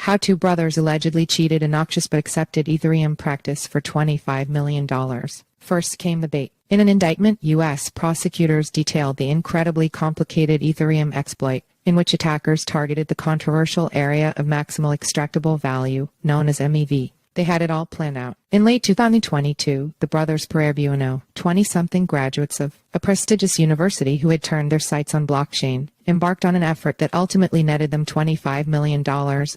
How two brothers allegedly cheated a Noxious-But-Accepted Ethereum practice for $25 million. First came the bait. In an indictment, U.S. prosecutors detailed the incredibly complicated Ethereum exploit, in which attackers targeted the controversial area of maximal extractable value, known as MEV. They had it all planned out. In late 2022, the brothers Peraire-Bueno, 20-something graduates of a prestigious university who had turned their sights on blockchain, embarked on an effort that ultimately netted them $25 million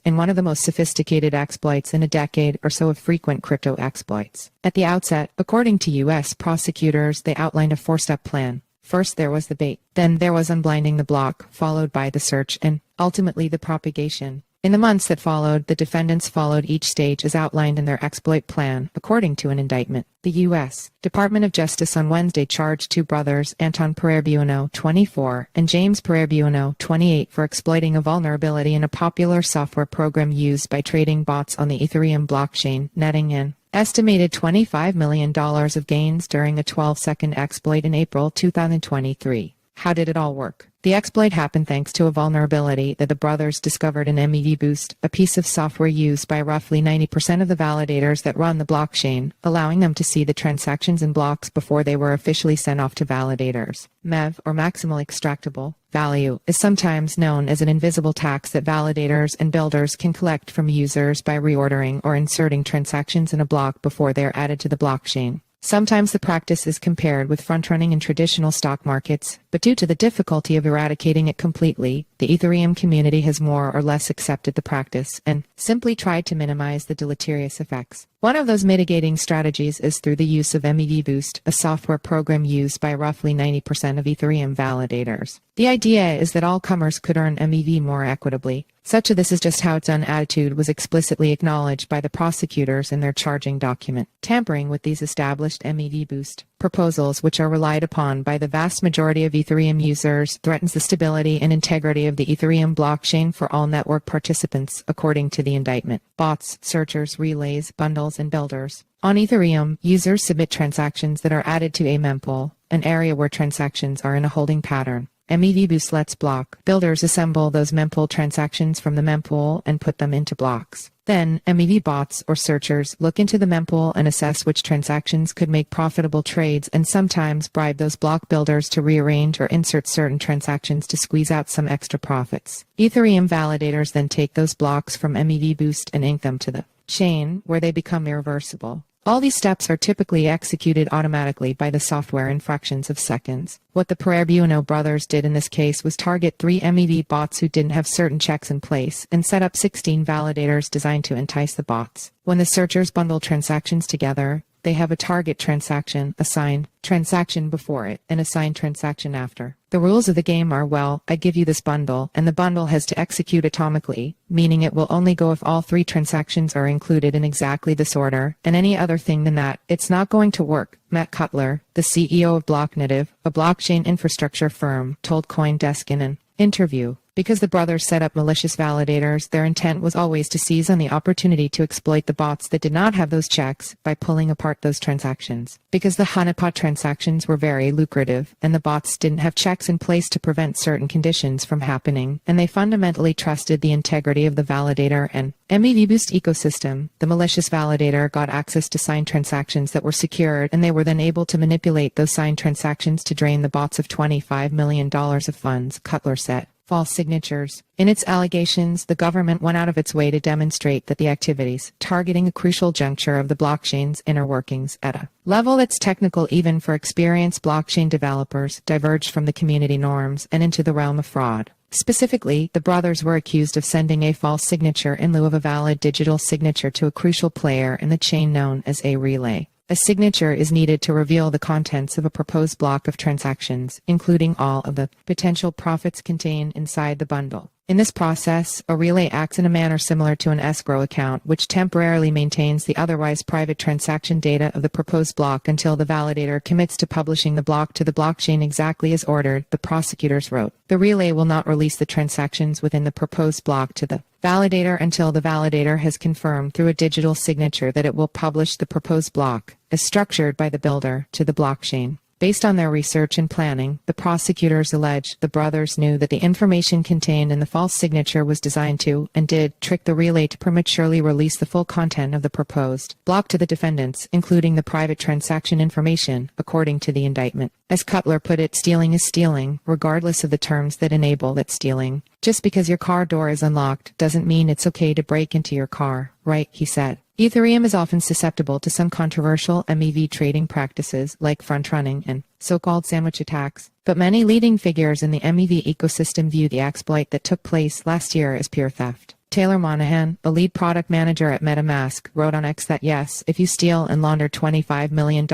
in one of the most sophisticated exploits in a decade or so of frequent crypto exploits. At the outset, according to U.S. prosecutors, they outlined a four-step plan. First, there was the bait. Then there was unblinding the block, followed by the search, and ultimately the propagation. In the months that followed, the defendants followed each stage as outlined in their exploit plan, according to an indictment. The U.S. Department of Justice on Wednesday charged two brothers, Anton Peraire-Bueno, 24, and James Peraire-Bueno, 28, for exploiting a vulnerability in a popular software program used by trading bots on the Ethereum blockchain, netting an estimated $25 million of gains during a 12-second exploit in April 2023. How did it all work? The exploit happened thanks to a vulnerability that the brothers discovered in MEV Boost, a piece of software used by roughly 90% of the validators that run the blockchain, allowing them to see the transactions in blocks before they were officially sent off to validators. MEV, or maximal extractable value, is sometimes known as an invisible tax that validators and builders can collect from users by reordering or inserting transactions in a block before they are added to the blockchain. Sometimes the practice is compared with front-running in traditional stock markets, but due to the difficulty of eradicating it completely, the Ethereum community has more or less accepted the practice and simply tried to minimize the deleterious effects. One of those mitigating strategies is through the use of MEV Boost, a software program used by roughly 90% of Ethereum validators. The idea is that all comers could earn MEV more equitably. Such a "this is just how it's done" attitude was explicitly acknowledged by the prosecutors in their charging document. Tampering with these established MEV Boost proposals, which are relied upon by the vast majority of Ethereum users, threatens the stability and integrity of the Ethereum blockchain for all network participants, according to the indictment. Bots, searchers, relays, bundles, and builders. On Ethereum, users submit transactions that are added to a mempool, an area where transactions are in a holding pattern. MEV Boost lets block builders assemble those mempool transactions from the mempool and put them into blocks. Then, MEV bots or searchers look into the mempool and assess which transactions could make profitable trades and sometimes bribe those block builders to rearrange or insert certain transactions to squeeze out some extra profits. Ethereum validators then take those blocks from MEV Boost and ink them to the chain, where they become irreversible. All these steps are typically executed automatically by the software in fractions of seconds. What the Peraire-Bueno brothers did in this case was target 3 MEV bots who didn't have certain checks in place and set up 16 validators designed to entice the bots. When the searchers bundle transactions together, they have a target transaction, a signed transaction before it, and a signed transaction after. The rules of the game are, well, I give you this bundle, and the bundle has to execute atomically, meaning it will only go if all 3 transactions are included in exactly this order, and any other thing than that, it's not going to work. Matt Cutler, the CEO of BlockNative, a blockchain infrastructure firm, told CoinDesk in an interview. Because the brothers set up malicious validators, their intent was always to seize on the opportunity to exploit the bots that did not have those checks by pulling apart those transactions. Because the honeypot transactions were very lucrative, and the bots didn't have checks in place to prevent certain conditions from happening, and they fundamentally trusted the integrity of the validator and MEV Boost ecosystem, the malicious validator got access to signed transactions that were secured, and they were then able to manipulate those signed transactions to drain the bots of $25 million of funds, Cutler said. False signatures. In its allegations, the government went out of its way to demonstrate that the activities, targeting a crucial juncture of the blockchain's inner workings at a level that's technical even for experienced blockchain developers, diverged from the community norms and into the realm of fraud. Specifically, the brothers were accused of sending a false signature in lieu of a valid digital signature to a crucial player in the chain known as a relay. A signature is needed to reveal the contents of a proposed block of transactions, including all of the potential profits contained inside the bundle. In this process, a relay acts in a manner similar to an escrow account, which temporarily maintains the otherwise private transaction data of the proposed block until the validator commits to publishing the block to the blockchain exactly as ordered, the prosecutors wrote. The relay will not release the transactions within the proposed block to the validator until the validator has confirmed through a digital signature that it will publish the proposed block, as structured by the builder, to the blockchain. Based on their research and planning, the prosecutors allege the brothers knew that the information contained in the false signature was designed to, and did, trick the relay to prematurely release the full content of the proposed block to the defendants, including the private transaction information, according to the indictment. As Cutler put it, stealing is stealing, regardless of the terms that enable that stealing. Just because your car door is unlocked doesn't mean it's okay to break into your car, right? He said. Ethereum is often susceptible to some controversial MEV trading practices like front-running and so-called sandwich attacks, but many leading figures in the MEV ecosystem view the exploit that took place last year as pure theft. Taylor Monahan, a lead product manager at MetaMask, wrote on X that yes, if you steal and launder $25 million,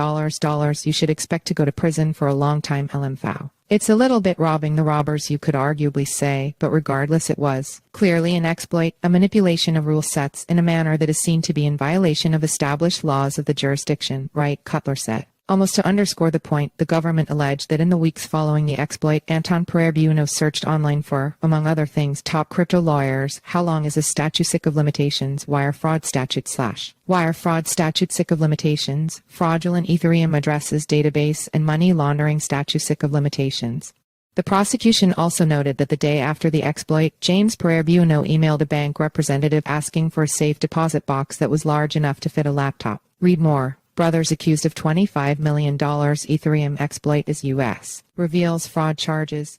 you should expect to go to prison for a long time. LMFAO. It's a little bit robbing the robbers, you could arguably say, but regardless, it was clearly an exploit, a manipulation of rule sets in a manner that is seen to be in violation of established laws of the jurisdiction, right? Cutler said. Almost to underscore the point, the government alleged that in the weeks following the exploit, Peraire-Bueno searched online for, among other things, top crypto lawyers, how long is the statute sick of limitations, wire fraud statute / wire fraud statute sick of limitations, fraudulent Ethereum addresses database, and money laundering statute sick of limitations. The prosecution also noted that the day after the exploit, James Peraire-Bueno emailed a bank representative asking for a safe deposit box that was large enough to fit a laptop. Read more. Brothers accused of $25 million Ethereum exploit is U.S. reveals fraud charges.